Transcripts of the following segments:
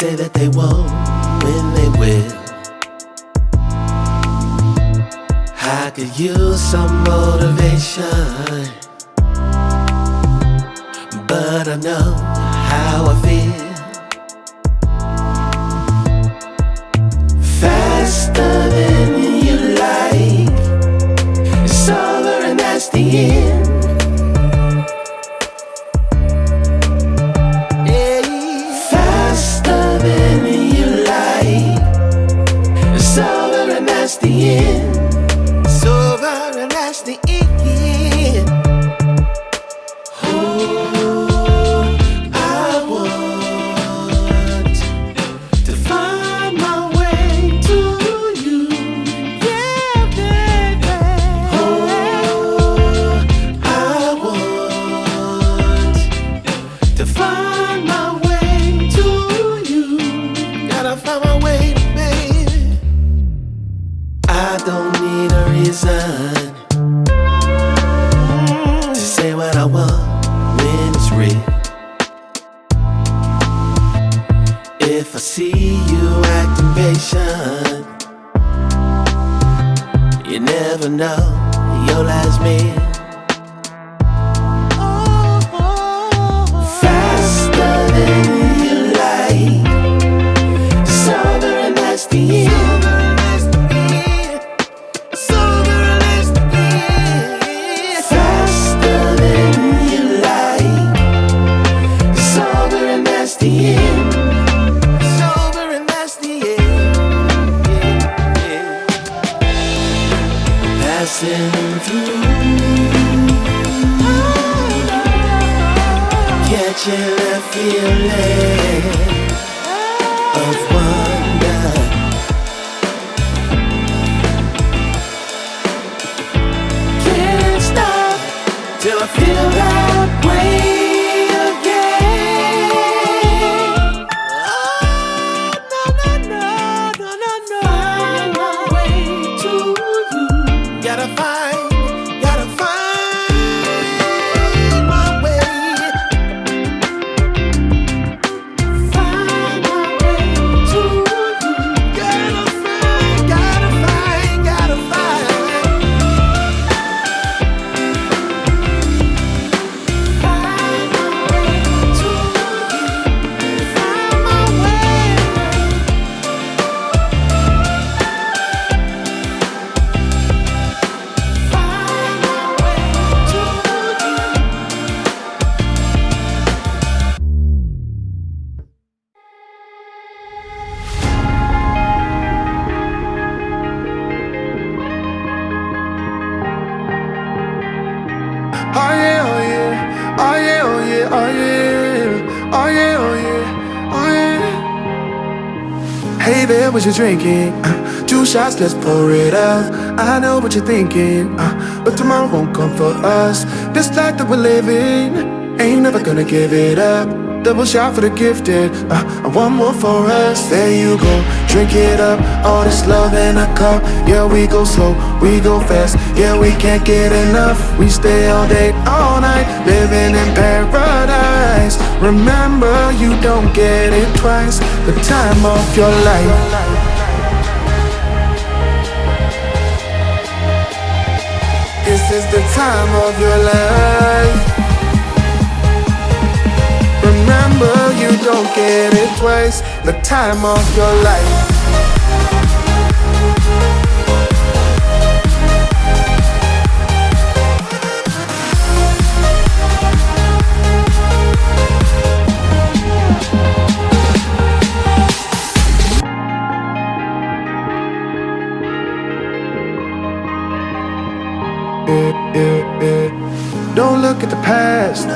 say that they won't when they will. I could use some motivation, but I know how I feel. Faster than you like, it's over and that's the end. That's the end. It's over and that's the end. Oh, I want to find my way to you. Yeah, baby. Oh, I want to find my way to you. Gotta find my way. I don't need a reason to say what I want when it's real. If I see you acting patient, you never know your last meal. Faster than you like, it's over and that's the end. Passing through, catching a feeling of wonder. Can't stop till I feel that way again. Oh, no, no, no, no, no, no. Find my way to what you're drinking. 2 shots, let's pour it out. I know what you're thinking, but tomorrow won't come for us. This life that we're living, ain't never gonna give it up. Double shot for the gifted, and one more for us. There you go, drink it up. All this love in a cup. Yeah, we go slow, we go fast. Yeah, we can't get enough. We stay all day, all night, living in paradise. Remember, you don't get it twice. The time of your life. This is the time of your life. Remember, you don't get it twice. The time of your life. Don't look at the past,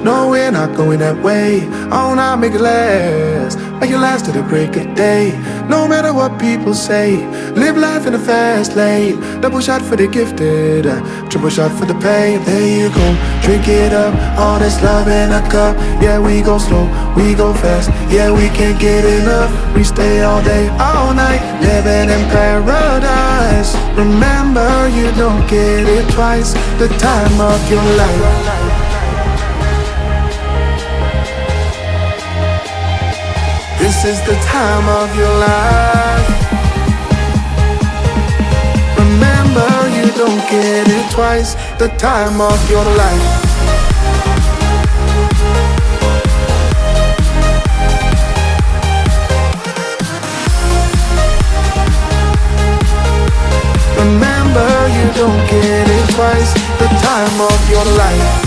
no, we're not going that way. Oh, now make it last, make it last to the break of day. No matter what people say, live life in a fast lane. Double shot for the gifted, triple shot for the pain. There you go, drink it up, all this love in a cup. Yeah, we go slow, we go fast. Yeah, we can't get enough. We stay all day, all night, living in paradise. Remember, you don't get it twice. The time of your life. This is the time of your life. Remember, you don't get it twice. The time of your life. Remember, you don't get it twice. The time of your life.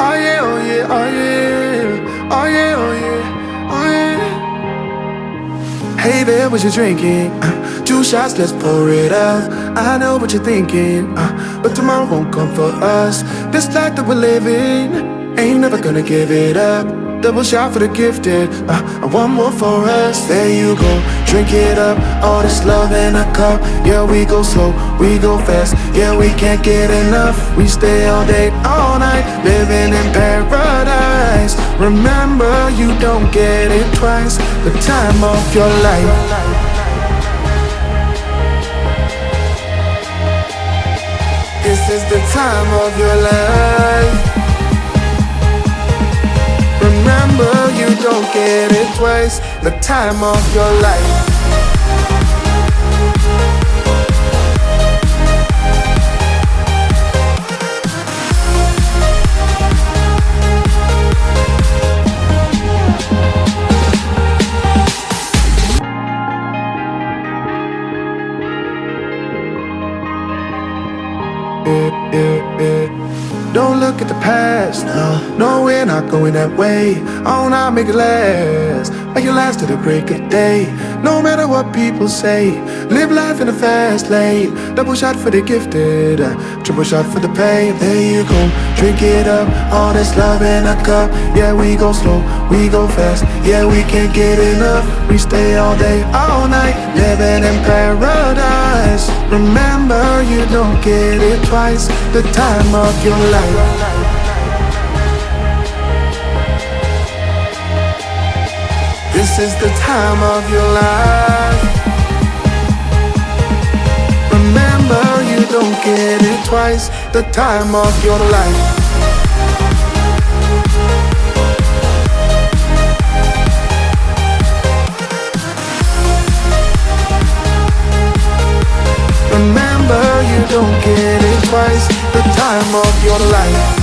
Oh yeah, oh yeah, oh yeah. Oh yeah, oh yeah, oh yeah. Hey there, what you drinking? 2 shots, let's pour it up. I know what you're thinking, but tomorrow won't come for us. This life that we're living, ain't never gonna give it up. Double shot for the gifted, and one more for us. There you go, drink it up. All this love in a cup. Yeah, we go slow, we go fast. Yeah, we can't get enough. We stay all day, all night, living in paradise. Remember, you don't get it twice. The time of your life. This is the time of your life. Remember, you don't get it twice. The time of your life. Don't look at the past, no, we're not going that way. Oh, now make it last, make it last to the break of day. No matter what people say, live life in a fast lane. Double shot for the gifted, triple shot for the pain. There you go, drink it up, all this love in a cup. Yeah, we go slow, we go fast. Yeah, we can't get enough. We stay all day, all night, living in paradise. Remember, you don't get it twice. The time of your life. This is the time of your life. Remember, you don't get it twice. The time of your life. Remember, you don't get it twice. The time of your life.